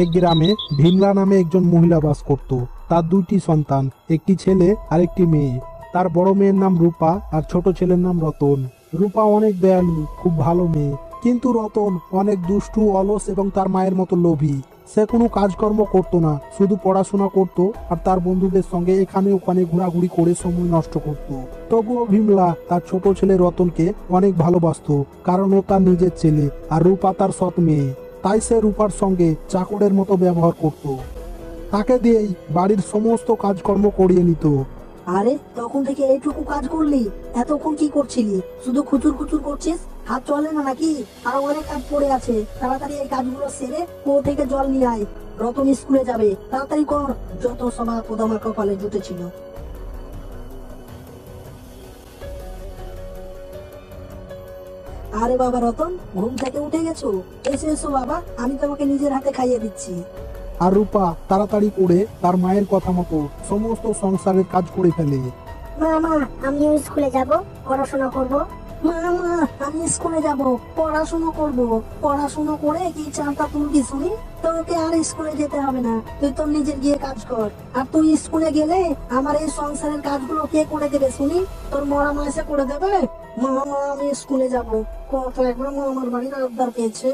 এক গ্রামে ভীমলা নামে একজন মহিলা বাস করত। তার দুইটি সন্তান, একটি ছেলে আর একটি মেয়ে। তার বড় মেয়ের নাম রূপা আর ছোট ছেলের নাম রতন। রূপা অনেক দয়ালু, খুব ভালো মেয়ে, কিন্তু রতন অনেক দুষ্টু, অলস এবং তার মায়ের মতো লোভী। সে কোনো কাজকর্ম করতো না, শুধু পড়াশোনা করত আর তার বন্ধুদের সঙ্গে এখানে ওখানে ঘোরাঘুরি করে সময় নষ্ট করত। তবুও ভীমলা তার ছোট ছেলে রতনকে অনেক ভালোবাসতো, কারণ ও তার নিজের ছেলে আর রূপা তার সৎ মেয়ে। তাই সে রূপার সঙ্গে চাকরের মতো ব্যবহার করত। তাকে দিয়েই বাড়ির সমস্ত কাজকর্ম করিয়ে নিত। আরে তখন থেকে এইটুকু কাজ করলি, এতক্ষণ কি করছিলি? শুধু খুচুর খুচুর করছিস, হাত চলে না নাকি? আরো অনেক কাজ পড়ে আছে, তাড়াতাড়ি এই কাজগুলো সেরে কুয়ো থেকে জল নিয়ে আয়। রতন স্কুলে যাবে, তাড়াতাড়ি কর। যত সভা আমার কপালে জুটেছিল। আরে বাবা রতন, ঘুম থেকে উঠে গেছো? এসো এসো বাবা, আমি তোমাকে নিজের হাতে খাইয়ে দিচ্ছি। আর রূপা তাড়াতাড়ি করে তার মায়ের কথা মতো সমস্ত সংসারের কাজ করে ফেলে। মা মা, আমিও স্কুলে যাব, পড়াশোনা করব। মা মা, আমি স্কুলে যাব, পড়াশোনা করব। পড়াশোনা করে কি চাঁদা তুলবি শুনি? তোকে আর স্কুলে যেতে হবে না, তুই তোর নিজের গিয়ে কাজ কর। আর তুই স্কুলে গেলে আমার এই সংসারের কাজগুলো কে করে দেবে শুনি? তোর মরা মা এসে করে দেবে? মা মা, আমি স্কুলে যাব। কত একবার মা আমার বাড়ির আবদার পেয়েছে,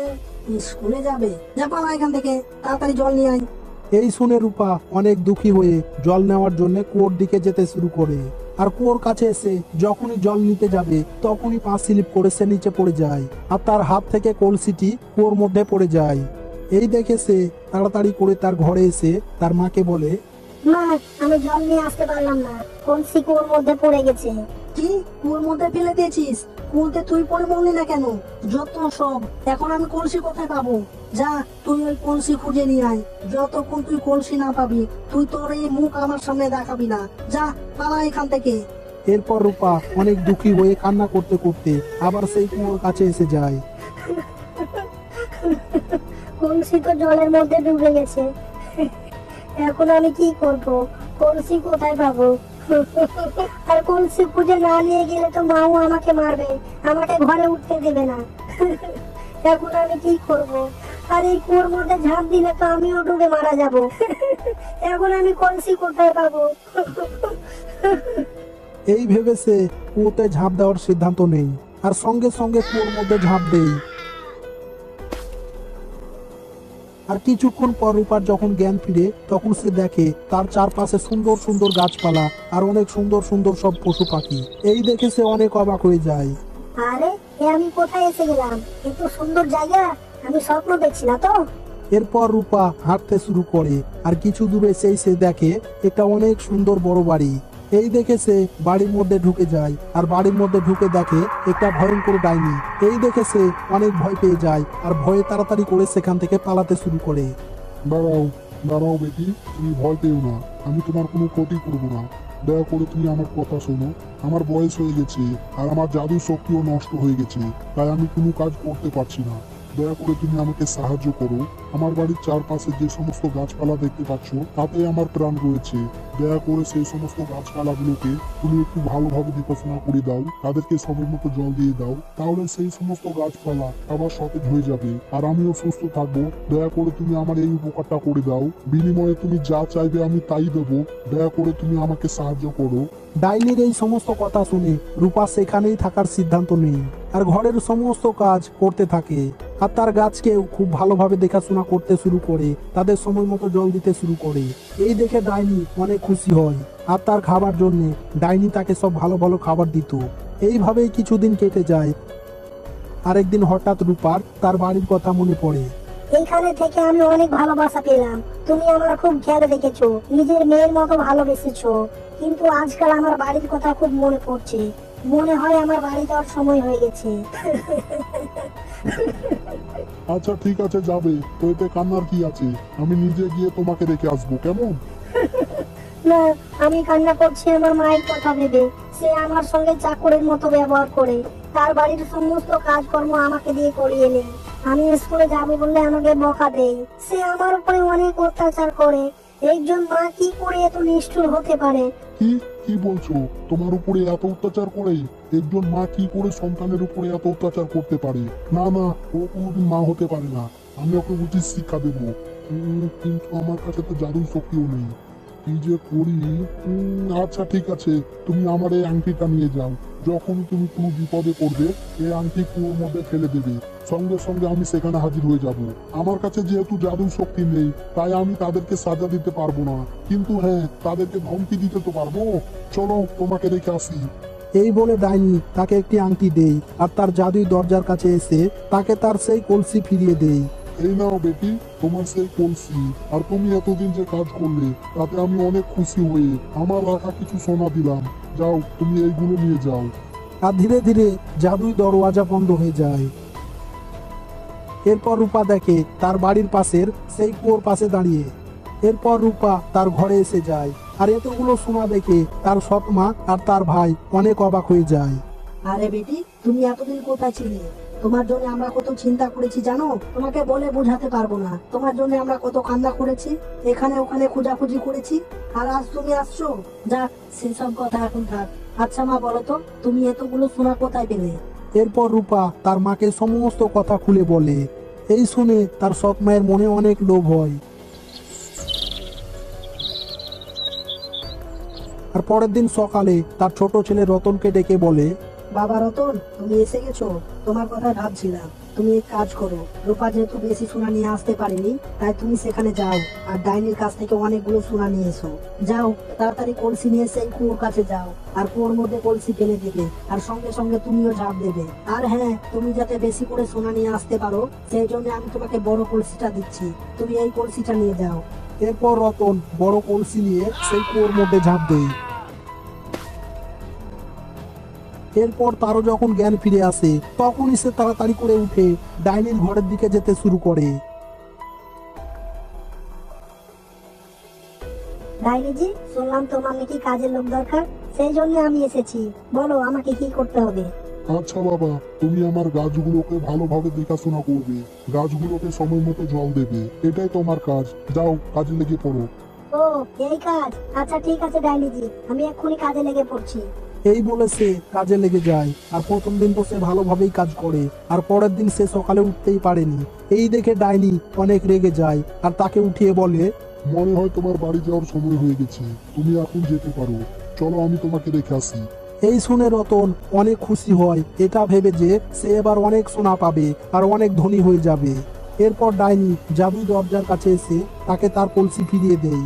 স্কুলে যাবে। যা পালা এখান থেকে, তাড়াতাড়ি জল নিয়ে আয়। এই শুনে রূপা অনেক দুঃখী হয়ে জল নেওয়ার জন্য কুয়োর দিকে যেতে শুরু করে। আর কুয়োর কাছে এসে যখনই জল নিতে যাবে তখনই পা স্লিপ করে সে নিচে পড়ে যায় আর তার হাত থেকে কলসিটি কুয়োর মধ্যে পড়ে যায়। এই দেখে সে তাড়াতাড়ি করে তার ঘরে এসে তার মাকে বলে, মা, আমি জল নিয়ে আসতে পারলাম না, কলসি কুয়োর মধ্যে পড়ে গেছে। কি, কুয়োর মধ্যে ফেলে দিয়েছিস? কুয়োতে তুই পড়ে মরলি না কেন? যত সব, এখন আমি কলসি কোথায় পাবো? যা, তুই ওই কলসি খুঁজে নিয়ে আয়। যতক্ষণ তুই কলসি না পাবি, তুই তোর এই মুখ আমার সামনে দেখাবি না। যা, পালা এখান থেকে। এরপর রূপা অনেক দুঃখী হয়ে কান্না করতে করতে আবার সেই কুয়োর কাছে এসে যায়। কলসি তো জলের মধ্যে ডুবে গেছে, এখন আমি কি করব? কলসি কোথায় পাবো? আর কলসি খুঁজে না নিয়ে গেলে তো মাও আমাকে মারবে, আমাকে ঘরে উঠতে দেবে না। এখন আমি কি করব? আর এই কুয়োর মধ্যে ঝাঁপ দিলে তো আমিও ডুবে মারা যাব। এখন আমি কলসি কোথায় পাবো? এই ভেবে সে কুয়োতে ঝাঁপ দেওয়ার সিদ্ধান্ত নেই আর সঙ্গে সঙ্গে কুয়োর মধ্যে ঝাঁপ দেয়। আর কিছুক্ষণ পর রূপার যখন জ্ঞান ফিরে তখন সে দেখে তার চারপাশে সুন্দর সুন্দর গাছপালা আর অনেক সুন্দর সুন্দর সব পশু পাখি। এই দেখে সে অনেক অবাক হয়ে যায়। আরে, আমি কোথায় এসে গেলাম? এত সুন্দর জায়গা, আমি স্বপ্ন দেখছি না তো? এরপর রূপা হাঁটতে শুরু করে আর কিছু দূরে সে দেখে একটা অনেক সুন্দর বড় বাড়ি। এই দেখে সে বাড়ির মধ্যে ঢুকে যায় আর বাড়ির মধ্যে ঢুকে দেখে একটা ভয়ঙ্কর ডাইনি। এই দেখে সে অনেক ভয় পেয়ে যায় আর ভয়ে তাড়াতাড়ি করে সেখান থেকে পালাতে শুরু করে। দাঁড়াও দাঁড়াও বেটি, তুমি ভয় পেও না, আমি তোমার কোনো ক্ষতি করবো না। দয়া করে তুমি আমার কথা শোনো। আমার বয়স হয়ে গেছে আর আমার জাদু শক্তিও নষ্ট হয়ে গেছে, তাই আমি কোনো কাজ করতে পারছি না। দয়া করে তুমি আমাকে সাহায্য করো। আমার বাড়ির চারপাশে যে সমস্ত গাছপালা দেখতে পাচ্ছ তাতে আমার প্রাণ রয়েছে। দয়া করে সেই সমস্ত গাছপালাগুলোকে তুমি একটু ভালোভাবে দেখাশোনা করে দাও, তাদেরকে সময় মতো জল দিয়ে দাও, তাহলে সেই সমস্ত গাছপালা আবার সতেজ হয়ে যাবে আর আমিও সুস্থ থাকবো। দয়া করে তুমি আমার এই উপকারটা করে দাও, বিনিময়ে তুমি যা চাইবে আমি তাই দেবো। দয়া করে তুমি আমাকে সাহায্য করো। ডাইনির এই সমস্ত কথা শুনে রূপা সেখানেই থাকার সিদ্ধান্ত নেই আর ঘরের সমস্ত কাজ করতে থাকে আর তার গাছকেও খুব ভালোভাবে দেখাশোনা করতে শুরু করে, তাদের সময় মতো জল দিতে শুরু করে। এই দেখে ডাইনি অনেক খুশি হয় আর তার খাবার জন্য ডাইনি তাকে সব ভালো ভালো খাবার দিত। এইভাবেই কিছুদিন কেটে যায়। আরেকদিন হঠাৎ রূপার তার বাড়ির কথা মনে পড়ে। এইখানে থেকে আমি অনেক ভালোবাসা পেলাম, তুমি আমার খুব খেয়াল রেখেছো, নিজের মেয়ের মতো ভালোবেসেছো। কিন্তু আজকাল আমার বাড়ির কথা খুব মনে পড়ছে, মনে হয় আমার বাড়ি যাওয়ার সময় হয়ে গেছে। আচ্ছা ঠিক আছে, যাবে তো, এতে কান্নার কি আছে? আমি নিজে গিয়ে তোমাকে রেখে আসবো, কেমন? না, আমি কান্না করছি আমার মায়ের কথা ভেবে। সে আমার সঙ্গে চাকরের মতো ব্যবহার করে, তার বাড়ির সমস্ত কাজকর্ম আমাকে দিয়ে করিয়ে নেয়। আমি স্কুলে যাবো বললে আমাকে বকা দেয়। সে আমার উপরে অনেক অত্যাচার করে। একজন মা কি করে এত নিষ্ঠুর হতে পারে? কি কি বলছো? তোমার উপরে এত অত্যাচার করে? একজন মা কি করে সন্তানের উপরে এত অত্যাচার করতে পারে? না না, ও কোনোদিন মা হতে পারে না। আমি ওকে উচিত শিক্ষা দেবো। কিন্তু আমার কাছে তো জাদুর শক্তিও নেই। কি যে করি। আচ্ছা ঠিক আছে, তুমি আমার এই আংটিটা নিয়ে যাও। যখন তুমি কোনো বিপদে পড়বে এই আংটি কুয়োর মধ্যে ফেলে দেবে, সঙ্গে সঙ্গে আমি সেখানে হাজির হয়ে যাব। আমার কাছে যেহেতু জাদুর শক্তি নেই, তাই আমি তাদেরকে সাজা দিতে পারবো না, কিন্তু হ্যাঁ তাদেরকে ধমকি দিতে তো পারবো। চলো তোমাকে রেখে আসি। এই বলে ডাইনি তাকে একটি আংটি দেয় আর তার জাদুই দরজার কাছে এসে তাকে তার সেই কলসি ফিরিয়ে দেয়। এই নাও বেটি, তোমার সেই কলসি। আর তুমি এতদিন যে কাজ করলে তাতে আমি অনেক খুশি হয়ে আমার রাখা কিছু সোনা দিলাম। যাও তুমি এইগুলো নিয়ে যাও। আর ধীরে ধীরে জাদুই দরওয়াজা বন্ধ হয়ে যায়। এরপর রূপা দেখে তার বাড়ির পাশের সেই কুয়োর পাশে দাঁড়িয়ে। এরপর রূপা তার ঘরে এসে যায় আর এতগুলো সোনা দেখে তার সৎ মা আর তার ভাই অনেক অবাক হয়ে যায়। আরে বেটি, তুমি এতদিন কোথায় ছিলে? তোমার জন্য আমরা কত চিন্তা করেছি জানো, তোমাকে বলে বোঝাতে পারবো না। তোমার জন্য আমরা কত কান্না করেছি, এখানে ওখানে খোঁজাখুঁজি করেছি, আর আজ তুমি আসছো। যাক, সেসব কথা এখন থাক। আচ্ছা মা, বলো তো তুমি এতগুলো সোনা কোথায় পেলে? এরপর রূপা তার মাকে সমস্ত কথা খুলে বলে। এই শুনে তার সৎ মায়ের মনে অনেক লোভ হয়। আর পরের দিন সকালে তার ছোট ছেলে রতনকে ডেকে বলে, বাবা রতন, তুমি এসে গেছো। তোমার কথা ভাবছিলাম। তুমি এক কাজ করো, রূপা যেহেতু বেশি সোনা নিয়ে আসতে পারেনি, তাই তুমি সেখানে যাও আর ডাইনির কাছ থেকে অনেকগুলো সোনা নিয়ে এসো। যাও, তাড়াতাড়ি কলসি নিয়ে সেই কুয়োর কাছে যাও আর কুয়োর মধ্যে কলসি ফেলে দেবে, আর সঙ্গে সঙ্গে তুমিও ঝাঁপ দেবে। আর হ্যাঁ, তুমি যাতে বেশি করে সোনা নিয়ে আসতে পারো সেই জন্য আমি তোমাকে বড় কলসিটা দিচ্ছি। তুমি এই কলসিটা নিয়ে যাও। এরপর রতন বড় কলসি নিয়ে সেই কুয়োর মধ্যে ঝাঁপ দেয়। এরপর তারও যখন জ্ঞান ফিরে আসে তখনই সে তাড়াতাড়ি করে উঠে ডাইনির ঘরের দিকে যেতে শুরু করে। ডাইনিজি, শুনলাম তোমার নাকি কাজের লোক দরকার, সেই জন্য আমি এসেছি। বলো আমাকে কি করতে হবে? আচ্ছা বাবা, তুমি আমার গাছগুলোকে ভালোভাবে দেখাশোনা করবে, গাছগুলোকে সময় মতো জল দেবে, এটাই তোমার কাজ। যাও কাজে লেগে পড়ো। ও, এই কাজ? আচ্ছা ঠিক আছে ডাইনিজি, আমি এক্ষুনি কাজে লেগে পড়ছি। এই বলে সে কাজে লেগে যায়। আর প্রথম দিন তো সে ভালোভাবেই কাজ করে, আর পরের দিন সে সকালে উঠতেই পারেনি। এই দেখে ডাইনি অনেক রেগে যায় আর তাকে উঠিয়ে বলে, মনে হয় তোমার বাড়ি যাওয়ার সময় হয়ে গেছে, তুমি এখন যেতে পারো। চলো আমি তোমাকে রেখে আসি। এই শুনে রতন অনেক খুশি হয়, এটা ভেবে যে সে এবার অনেক সোনা পাবে আর অনেক ধনী হয়ে যাবে। এরপর ডাইনি জাদুই দরজার কাছে এসে তাকে তার কলসি ফিরিয়ে দেয়।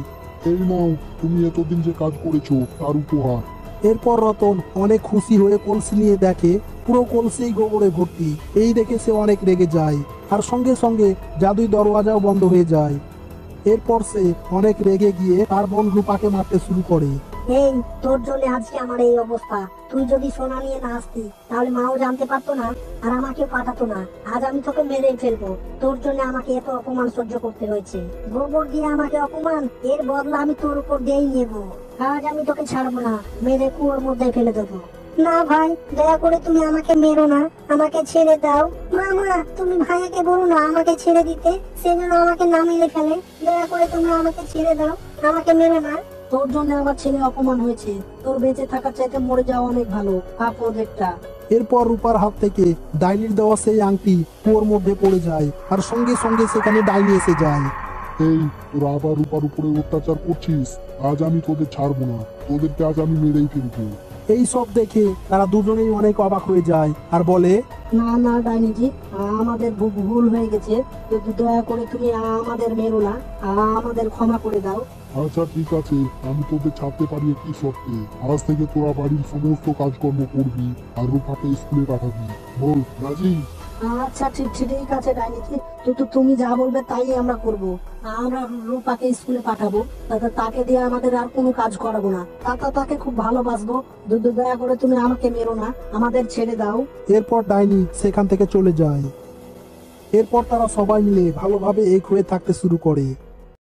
এই নাও, তুমি এতদিন যে কাজ করেছো তার উপহার। এরপর রতন অনেক খুশি হয়ে কলসি নিয়ে দেখে পুরো কলসি গোবরে ভর্তি। এই দেখে সে অনেক রেগে যায় আর সঙ্গে সঙ্গে জাদুই দরওয়াজাও বন্ধ হয়ে যায়। এরপর সে অনেক রেগে গিয়ে তার বোন রূপাকে মারতে শুরু করে। এই, তোর জন্য আজকে আমার এই অবস্থা। তুই যদি সোনা নিয়ে না আসতি তাহলে মাও জানতে পারতো না আর আমাকেও পাঠাতো না। আজ আমি তোকে মেরেই ফেলবো। তোর জন্য আমাকে এত অপমান সহ্য করতে হয়েছে। গোবর দিয়ে আমাকে অপমান, এর বদলা আমি তোর উপর দিয়েই নেবো। আজ আমি তোকে ছাড়বো না, মেরে কুয়োর মধ্যে ফেলে দেবো। না ভাই, দয়া করে তুমি আমাকে মেরো না, আমাকে ছেড়ে দাও। মামা, তুমি ভাইয়াকে বলো না আমাকে ছেড়ে দিতে, সে যেন আমাকে না মেরে ফেলে। দয়া করে তুমি আমাকে ছেড়ে দাও, আমাকে মেরো না। তোর জন্য আমার ছেলে অপমান হয়েছে, তোর বেঁচে থাকার চাইতে মরে যাওয়া অনেক ভালো। আপদ একটা। এরপর রূপার হাত থেকে ডাইনির দেওয়া সেই আংটি কুয়োর মধ্যে পড়ে যায় আর সঙ্গে সঙ্গে সেখানে ডাইনি এসে যায়। এই, তোরা আবার রূপার উপরে অত্যাচার করছিস। আজ আমি তোদের ছাড়বো না, তোদেরকে আজ আমি মেরেই ফেলবো। এই সব দেখে তারা দুজনেই অনেক অবাক হয়ে যায় আর বলে, না না ডাইনিজি, আমাদের ভুল হয়ে গেছে। দয়া করে তুমি আমাদের মেরো না, আমাদের ক্ষমা করে দাও। আচ্ছা ঠিক আছে, আমি তোদের ছাড়তে পারি একটি শর্তে। আজ থেকে তোরা বাড়ির সমস্ত কাজকর্ম করবি আর রূপাকে স্কুলে পাঠাবি। বল রাজি? আচ্ছা ঠিক ঠিক আছে ডাইনিজি, তুমি যা বলবে তাই আমরা করব। আমরা রূপাকে স্কুলে পাঠাবো, তাকে দিয়ে আমাদের আর কোনো কাজ করাবো না। তাকে খুব ভালোবাসবো। দয়া করে তুমি আমাকে মেরো না, আমাদের ছেড়ে দাও। এরপর ডাইনি সেখান থেকে চলে যায়। এরপর তারা সবাই মিলে ভালোভাবে এক হয়ে থাকতে শুরু করে।